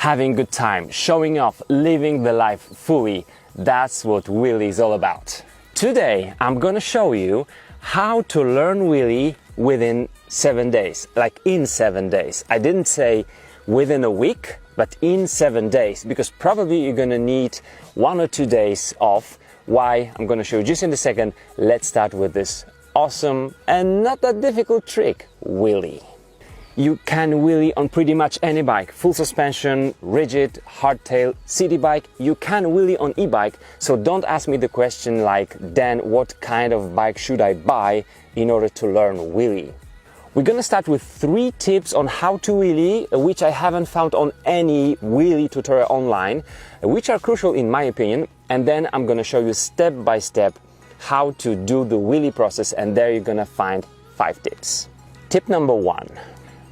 having good time, showing off, living the life fully. That's what wheelie is all about. Today, I'm gonna show you how to learn wheelie within 7 days, like in 7 days. I didn't say within a week, but in 7 days, because probably you're gonna need 1 or 2 days off. Why? I'm gonna show you just in a second. Let's start with this awesome and not that difficult trick, wheelie. You can wheelie on pretty much any bike, full suspension, rigid, hardtail, city bike. You can wheelie on e-bike, so don't ask me the question like, Dan, what kind of bike should I buy in order to learn wheelie? We're gonna start with 3 tips on how to wheelie, which I haven't found on any wheelie tutorial online, which are crucial in my opinion, and then I'm gonna show you step by step how to do the wheelie process, and there you're gonna find 5 tips. Tip number 1.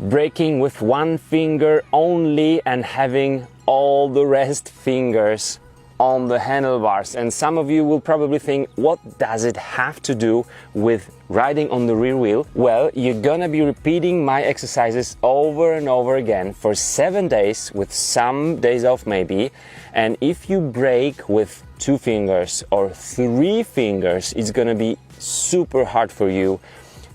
Braking with 1 finger only and having all the rest fingers on the handlebars. And some of you will probably think, what does it have to do with riding on the rear wheel? Well, you're gonna be repeating my exercises over and over again for 7 days, with some days off maybe. And if you brake with 2 fingers or 3 fingers, it's gonna be super hard for you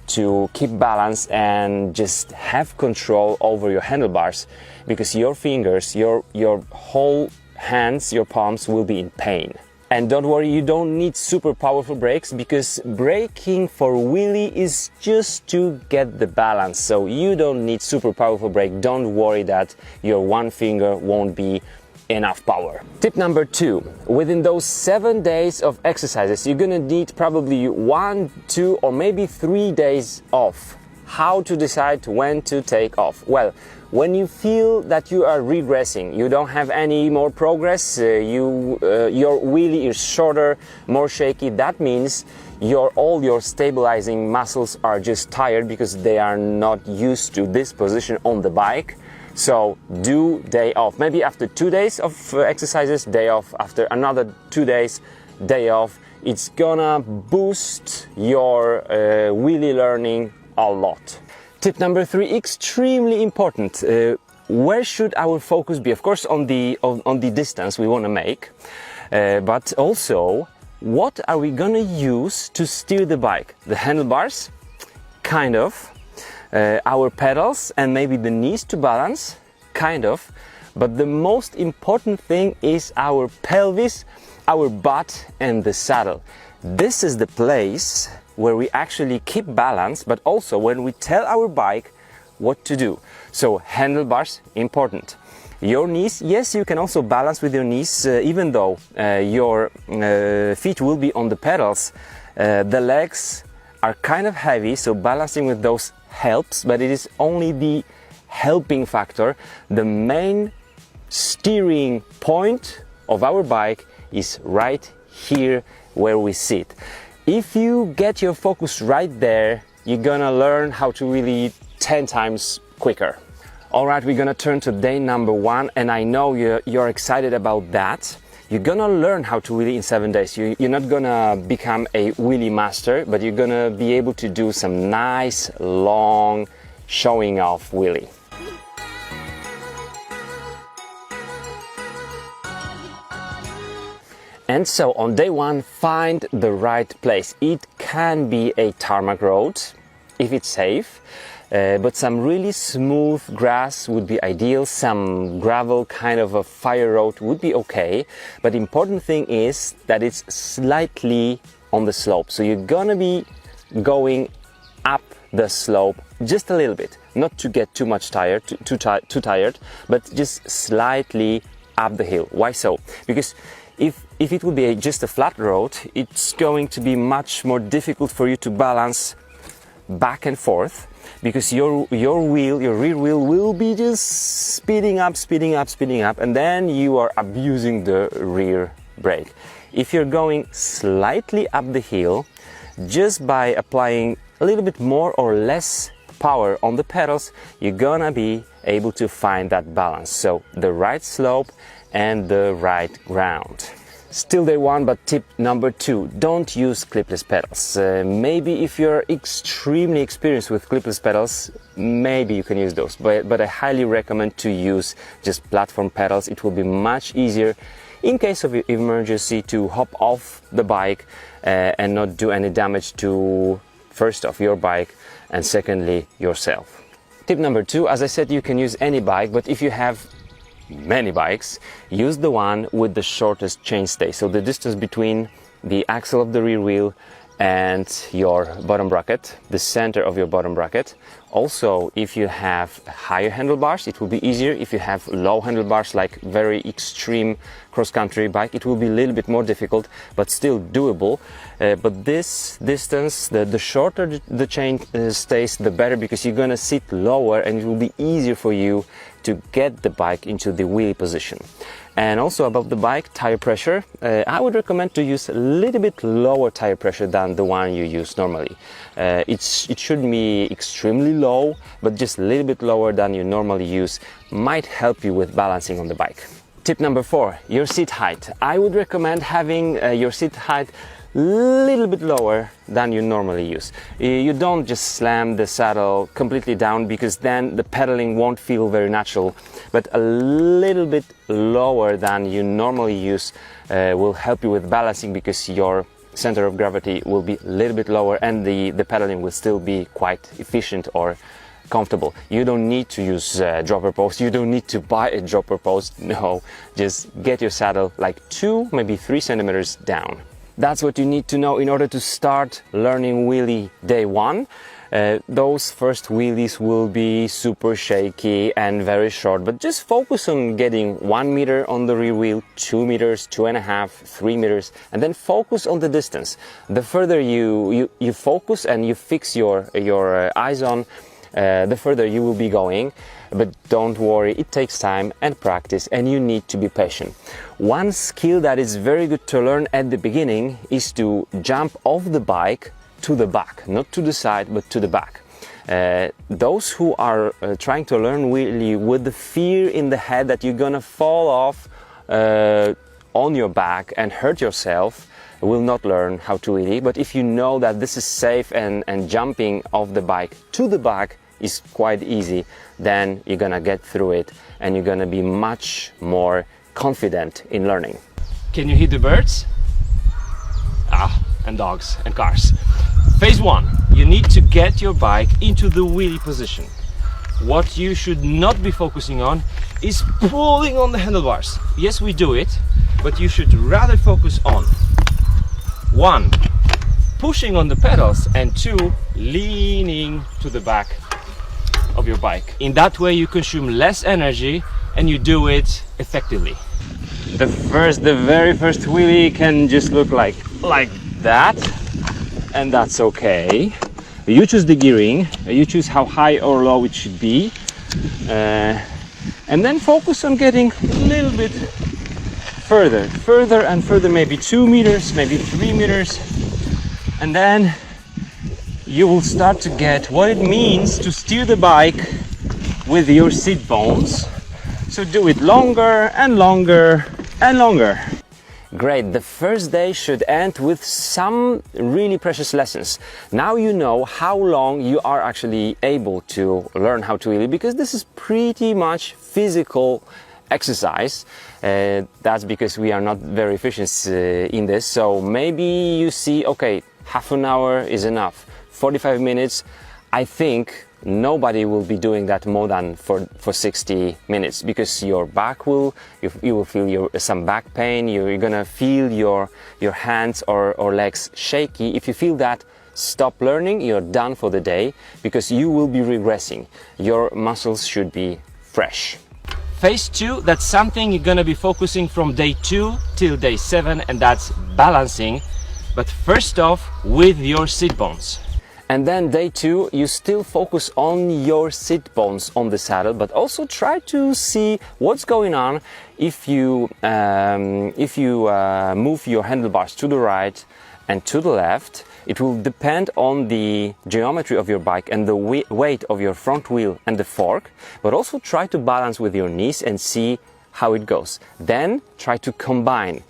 to keep balance and just have control over your handlebars, because your fingers, your whole hands, your palms will be in pain. And don't worry, you don't need super powerful brakes, because braking for wheelie is just to get the balance. So you don't need super powerful brake. Don't worry that your 1 finger won't be enough power. Tip number 2. Within those 7 days of exercises, you're gonna need probably 1, 2, or maybe 3 days off. How to decide when to take off? Well, when you feel that you are regressing, you don't have any more progress, your wheelie is shorter, more shaky, that means all your stabilizing muscles are just tired because they are not used to this position on the bike. So do day off. Maybe after 2 days of exercises, day off. After another 2 days, day off. It's gonna boost your wheelie learning a lot. Tip number 3, extremely important. Where should our focus be? Of course, on the distance we want to make, but also, what are we gonna use to steer the bike? The handlebars, kind of. Our pedals and maybe the knees to balance, kind of. But the most important thing is our pelvis, our butt and the saddle. This is the place where we actually keep balance, but also when we tell our bike what to do. So handlebars, important. Your knees, yes, you can also balance with your knees, even though your feet will be on the pedals. The legs are kind of heavy, so balancing with those helps, but it is only the helping factor. The main steering point of our bike is right here where we sit. If you get your focus right there, you're gonna learn how to wheelie 10 times quicker. All right, we're gonna turn to day number 1, and I know you're excited about that. You're gonna learn how to wheelie in 7 days. You're not gonna become a wheelie master, but you're gonna be able to do some nice, long, showing off wheelie. And so on day 1, find the right place. It can be a tarmac road, if it's safe. But some really smooth grass would be ideal. Some gravel, kind of a fire road would be okay. But the important thing is that it's slightly on the slope. So you're gonna be going up the slope just a little bit, not to get too much tired, too tired, but just slightly up the hill. Why so? Because if it would be just a flat road, it's going to be much more difficult for you to balance back and forth, because your rear wheel will be just speeding up, and then you are abusing the rear brake. If you're going slightly up the hill, just by applying a little bit more or less power on the pedals, you're gonna be able to find that balance. So the right slope and the right ground. Still day one, but tip number 2, don't use clipless pedals. Maybe if you're extremely experienced with clipless pedals, maybe you can use those, but I highly recommend to use just platform pedals. It will be much easier in case of emergency to hop off the bike and not do any damage to, first off, your bike, and secondly, yourself. Tip number 2, as I said, you can use any bike, but if you have many bikes, use the one with the shortest chainstay, so the distance between the axle of the rear wheel and your bottom bracket, the center of your bottom bracket. Also, if you have higher handlebars, it will be easier. If you have low handlebars, like very extreme cross-country bike, it will be a little bit more difficult, but still doable. But this distance, the shorter the chain stays, the better, because you're gonna sit lower and it will be easier for you to get the bike into the wheelie position. And also about the bike tire pressure, I would recommend to use a little bit lower tire pressure than the one you use normally. It shouldn't be extremely low, but just a little bit lower than you normally use might help you with balancing on the bike. Tip number 4, your seat height. I would recommend having your seat height a little bit lower than you normally use. You don't just slam the saddle completely down, because then the pedaling won't feel very natural, but a little bit lower than you normally use will help you with balancing, because your center of gravity will be a little bit lower and the pedaling will still be quite efficient or comfortable. You don't need to use dropper post, you don't need to buy a dropper post, no, just get your saddle like 2, maybe 3 centimeters down. That's what you need to know in order to start learning wheelie day 1. Those first wheelies will be super shaky and very short, but just focus on getting 1 meter on the rear wheel, 2 meters, 2.5, 3 meters, and then focus on the distance. The further you focus and you fix your eyes on, the further you will be going. But don't worry, it takes time and practice, and you need to be patient. One skill that is very good to learn at the beginning is to jump off the bike to the back, not to the side, but to the back. Those who are trying to learn wheelie with the fear in the head that you're gonna fall off on your back and hurt yourself will not learn how to wheelie. But if you know that this is safe and jumping off the bike to the back is quite easy, then you're gonna get through it and you're gonna be much more confident in learning. Can you hear the birds? And dogs and cars. Phase 1, you need to get your bike into the wheelie position. What you should not be focusing on is pulling on the handlebars. Yes, we do it, but you should rather focus on 1, pushing on the pedals, and 2, leaning to the back of your bike. In that way you consume less energy and you do it effectively. The very first wheelie can just look like that, and that's okay. You choose the gearing, you choose how high or low it should be, and then focus on getting a little bit further and further, maybe 2 meters, maybe 3 meters, and then you will start to get what it means to steer the bike with your seat bones. So do it longer and longer and longer. Great, the first day should end with some really precious lessons. Now you know how long you are actually able to learn how to wheelie, because this is pretty much physical exercise. That's because we are not very efficient in this. So maybe you see, okay, half an hour is enough. 45 minutes, I think nobody will be doing that more than for 60 minutes, because your back you will feel some back pain, you're gonna feel your hands or legs shaky. If you feel that, stop learning, you're done for the day, because you will be regressing. Your muscles should be fresh. Phase 2, that's something you're gonna be focusing from day 2 till day 7, and that's balancing, but first off with your seat bones. And then day 2, you still focus on your seat bones on the saddle, but also try to see what's going on if you move your handlebars to the right and to the left. It will depend on the geometry of your bike and the weight of your front wheel and the fork, but also try to balance with your knees and see how it goes. Then try to combine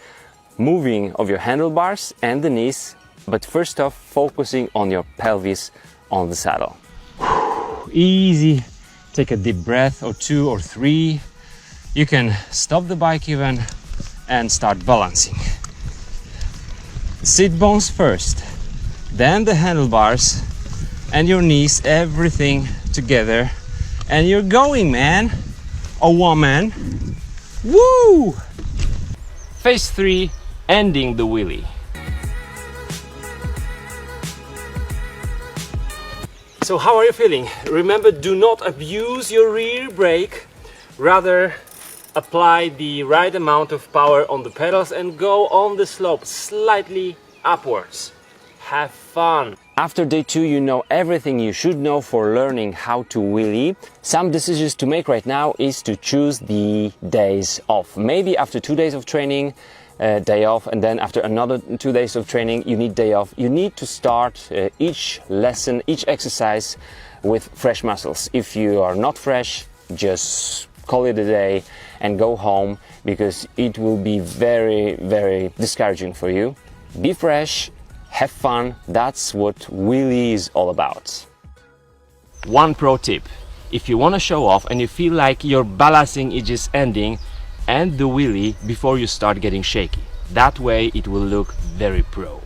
moving of your handlebars and the knees, but first off, focusing on your pelvis on the saddle. Easy. Take a deep breath or 2 or 3. You can stop the bike even and start balancing. Sit bones first, then the handlebars and your knees, everything together, and you're going, man or woman. Woo! Phase 3, ending the wheelie. So how are you feeling? Remember, do not abuse your rear brake, rather apply the right amount of power on the pedals and go on the slope slightly upwards. Have fun! After day 2, you know everything you should know for learning how to wheelie. Some decisions to make right now is to choose the days off. Maybe after 2 days of training, day off, and then after another 2 days of training you need day off. You need to start each lesson, each exercise with fresh muscles. If you are not fresh, just call it a day and go home, because it will be very, very discouraging for you. Be fresh, have fun, that's what wheelie is all about. One pro tip: if you want to show off and you feel like your balancing is just ending, end the wheelie before you start getting shaky. That way it will look very pro.